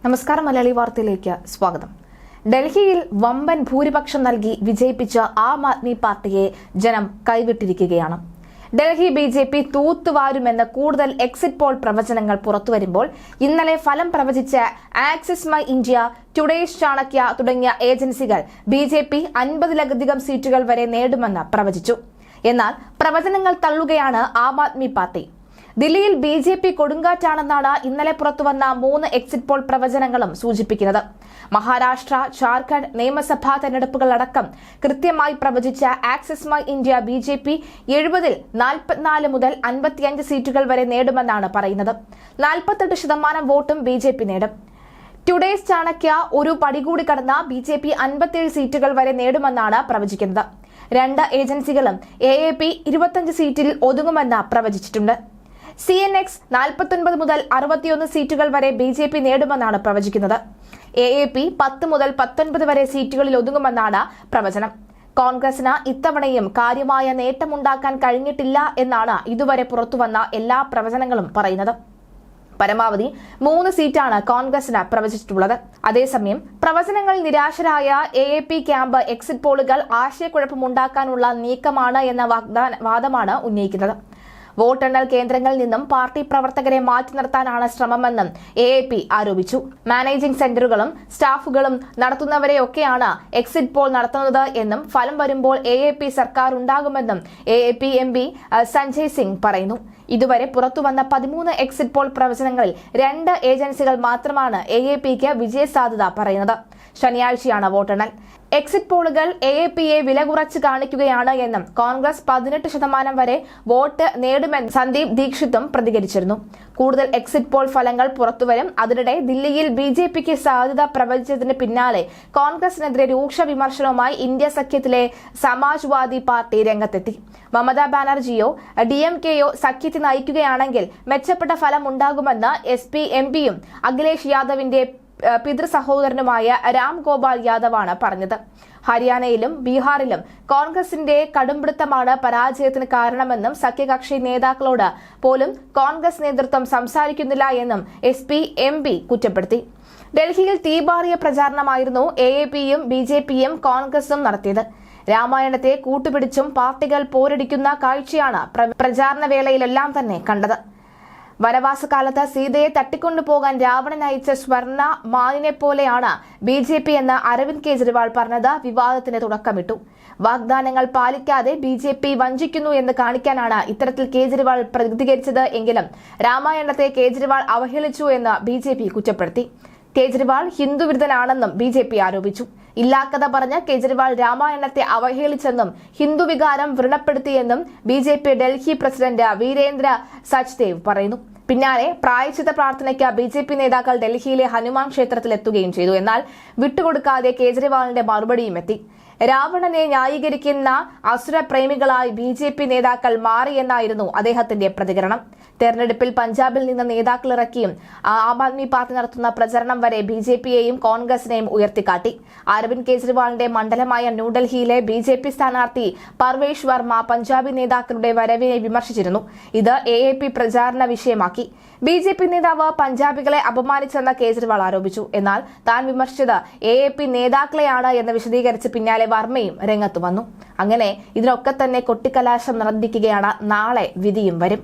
നമസ്കാരം. മലയാളി വാർത്തയിലേക്ക് സ്വാഗതം. ഡൽഹിയിൽ വമ്പൻ ഭൂരിപക്ഷം നൽകി വിജയിപ്പിച്ച ആം ആദ്മി പാർട്ടിയെ ജനം കൈവിട്ടിരിക്കുകയാണ്. ഡൽഹി BJP തൂത്തുവാരുമെന്ന് കൂടുതൽ എക്സിറ്റ് പോൾ പ്രവചനങ്ങൾ പുറത്തുവരുമ്പോൾ ഇന്നലെ ഫലം പ്രവചിച്ച axis my India, today's Chanakya തുടങ്ങിയ ഏജൻസികൾ BJP 50-ലധികം സീറ്റുകൾ വരെ നേടുമെന്ന് പ്രവചിച്ചു. എന്നാൽ പ്രവചനങ്ങൾ തള്ളുകയാണ് ആം ആദ്മി പാർട്ടി. ദില്ലിയിൽ BJP കൊടുങ്കാറ്റാണെന്നാണ് ഇന്നലെ പുറത്തുവന്ന 3 എക്സിറ്റ് പോൾ പ്രവചനങ്ങളും സൂചിപ്പിക്കുന്നത്. മഹാരാഷ്ട്ര, ജാർഖണ്ഡ് നിയമസഭാ തെരഞ്ഞെടുപ്പുകളടക്കം കൃത്യമായി പ്രവചിച്ച ആക്സിസ് മൈ ഇന്ത്യ BJP 70-ൽ 44 മുതൽ 55 സീറ്റുകൾ വരെ നേടുമെന്നാണ് പറയുന്നത്. 48% വോട്ടും BJP നേടും. ടുഡേസ് ചാണക്യ ഒരു പടി കൂടി കടന്ന BJP 57 സീറ്റുകൾ വരെ നേടുമെന്നാണ് പ്രവചിക്കുന്നത്. 2 ഏജൻസികളും AAP 25 സീറ്റിൽ ഒതുങ്ങുമെന്ന് പ്രവചിച്ചിട്ടുണ്ട്. CNX 49 മുതൽ 61 സീറ്റുകൾ വരെ BJP നേടുമെന്നാണ് പ്രവചിക്കുന്നത്. AAP 10 മുതൽ 19 വരെ സീറ്റുകളിൽ ഒതുങ്ങുമെന്നാണ് പ്രവചനം. കോൺഗ്രസിന് ഇത്തവണയും കാര്യമായ നേട്ടമുണ്ടാക്കാൻ കഴിഞ്ഞിട്ടില്ല എന്നാണ് ഇതുവരെ പുറത്തുവന്ന എല്ലാ പ്രവചനങ്ങളും പറയുന്നത്. പരമാവധി 3 സീറ്റാണ് കോൺഗ്രസിന് പ്രവചിച്ചിട്ടുള്ളത്. അതേസമയം പ്രവചനങ്ങൾ നിരാശരായ AAP ക്യാമ്പ് എക്സിറ്റ് പോളുകൾ ആശയക്കുഴപ്പമുണ്ടാക്കാനുള്ള നീക്കമാണ് എന്ന വാദമാണ് ഉന്നയിക്കുന്നത്. വോട്ടെണ്ണൽ കേന്ദ്രങ്ങളിൽ നിന്നും പാർട്ടി പ്രവർത്തകരെ മാറ്റി നിർത്താനാണ് ശ്രമമെന്നും AAP ആരോപിച്ചു. മാനേജിംഗ് സെന്ററുകളും സ്റ്റാഫുകളും നടത്തുന്നവരെയൊക്കെയാണ് എക്സിറ്റ് പോൾ നടത്തുന്നത് എന്നും ഫലം വരുമ്പോൾ AAP സർക്കാർ ഉണ്ടാകുമെന്നും AAP MP സഞ്ജയ് സിംഗ് പറയുന്നു. ഇതുവരെ പുറത്തുവന്ന 13 എക്സിറ്റ് പോൾ പ്രവചനങ്ങളിൽ 2 ഏജൻസികൾ മാത്രമാണ് AAPക്ക് വിജയസാധ്യത പറയുന്നത്. ശനിയാഴ്ചയാണ് വോട്ടെണ്ണൽ. എക്സിറ്റ് പോളുകൾ AAPയെ വില കുറച്ച് കാണിക്കുകയാണ് എന്നും കോൺഗ്രസ് 18% വരെ വോട്ട് നേടുമെന്ന് സന്ദീപ് ദീക്ഷിതും പ്രതികരിച്ചിരുന്നു. കൂടുതൽ എക്സിറ്റ് പോൾ ഫലങ്ങൾ പുറത്തുവരും. അതിനിടെ ദില്ലിയിൽ BJPക്ക് സാധ്യത പ്രവചിച്ചതിന് പിന്നാലെ കോൺഗ്രസിനെതിരെ രൂക്ഷ വിമർശനവുമായി ഇന്ത്യ സഖ്യത്തിലെ സമാജ്വാദി പാർട്ടി രംഗത്തെത്തി. മമതാ ബാനർജിയോ DMKയോ സഖ്യത്തെ നയിക്കുകയാണെങ്കിൽ മെച്ചപ്പെട്ട ഫലം ഉണ്ടാകുമെന്ന് SP MPയും അഖിലേഷ് യാദവിന്റെ പിതൃ സഹോദരനുമായ രാം ഗോപാൽ യാദവാണ് പറഞ്ഞത്. ഹരിയാനയിലും ബീഹാറിലും കോൺഗ്രസിന്റെ കടുംപിടുത്തമാണ് പരാജയത്തിന് കാരണമെന്നും സഖ്യകക്ഷി നേതാക്കളോട് പോലും കോൺഗ്രസ് നേതൃത്വം സംസാരിക്കുന്നില്ല എന്നും SP MP കുറ്റപ്പെടുത്തി. ഡൽഹിയിൽ തീപാറിയ പ്രചാരണമായിരുന്നു AAPയും BJPയും കോൺഗ്രസും നടത്തിയത്. രാമായണത്തെ കൂട്ടുപിടിച്ചും പാർട്ടികൾ പോരടിക്കുന്ന കാഴ്ചയാണ് പ്രചാരണ വേളയിലെല്ലാം തന്നെ കണ്ടത്. വനവാസകാലത്ത് സീതയെ തട്ടിക്കൊണ്ടുപോകാൻ രാവണൻ അയച്ച സ്വർണ്ണ മാനിനെ പോലെയാണ് BJP എന്ന് അരവിന്ദ് കെജ്രിവാൾ പറഞ്ഞത് വിവാദത്തിന് തുടക്കമിട്ടു. വാഗ്ദാനങ്ങൾ പാലിക്കാതെ BJP വഞ്ചിക്കുന്നു എന്ന് കാണിക്കാനാണ് ഇത്തരത്തിൽ കേജ്രിവാൾ പ്രതികരിച്ചത് എങ്കിലും രാമായണത്തെ കേജ്രിവാൾ അവഹേളിച്ചു എന്ന് BJP കുറ്റപ്പെടുത്തി. കേജ്രിവാൾ ഹിന്ദുവിരുദ്ധനാണെന്നും BJP ആരോപിച്ചു. ഇല്ലാക്കഥ പറഞ്ഞ കേജ്രിവാൾ രാമായണത്തെ അവഹേളിച്ചെന്നും ഹിന്ദു വികാരം വ്രണപ്പെടുത്തിയെന്നും BJP ഡൽഹി പ്രസിഡന്റ് വീരേന്ദ്ര സച്ദേവ് പറയുന്നു. പിന്നാലെ പ്രായശ്ചിത്ത പ്രാർത്ഥനയ്ക്ക് BJP നേതാക്കൾ ഡൽഹിയിലെ ഹനുമാൻ ക്ഷേത്രത്തിൽ എത്തുകയും ചെയ്തു. എന്നാൽ വിട്ടുകൊടുക്കാതെ കേജ്രിവാളിന്റെ മറുപടിയും എത്തി. രാവണനെ ന്യായീകരിക്കുന്ന അസുരപ്രേമികളായി BJP നേതാക്കൾ മാറിയെന്നായിരുന്നു അദ്ദേഹത്തിന്റെ പ്രതികരണം. തെരഞ്ഞെടുപ്പിൽ പഞ്ചാബിൽ നിന്ന് നേതാക്കൾ ഇറക്കിയും ആം ആദ്മി പാർട്ടി നടത്തുന്ന പ്രചരണം വരെ BJPയെയും കോൺഗ്രസിനെയും ഉയർത്തിക്കാട്ടി. അരവിന്ദ് കെജ്രിവാളിന്റെ മണ്ഡലമായ ന്യൂഡൽഹിയിലെ BJP സ്ഥാനാർത്ഥി പർവേഷ് വർമ്മ പഞ്ചാബി നേതാക്കളുടെ വരവിനെ വിമർശിച്ചിരുന്നു. ഇത് AAP പ്രചാരണ വിഷയമാക്കി. BJP നേതാവ് പഞ്ചാബികളെ അപമാനിച്ചെന്ന് കേജ്രിവാൾ ആരോപിച്ചു. എന്നാൽ താൻ വിമർശിച്ചത് AAP നേതാക്കളെയാണ് എന്ന് വിശദീകരിച്ച് പിന്നാലെ വർമ്മയും രംഗത്തു വന്നു. അങ്ങനെ ഇതിനൊക്കെ തന്നെ കൊട്ടിക്കലാശം നടന്നിരിക്കുകയാണ്. നാളെ വിധിയും വരും.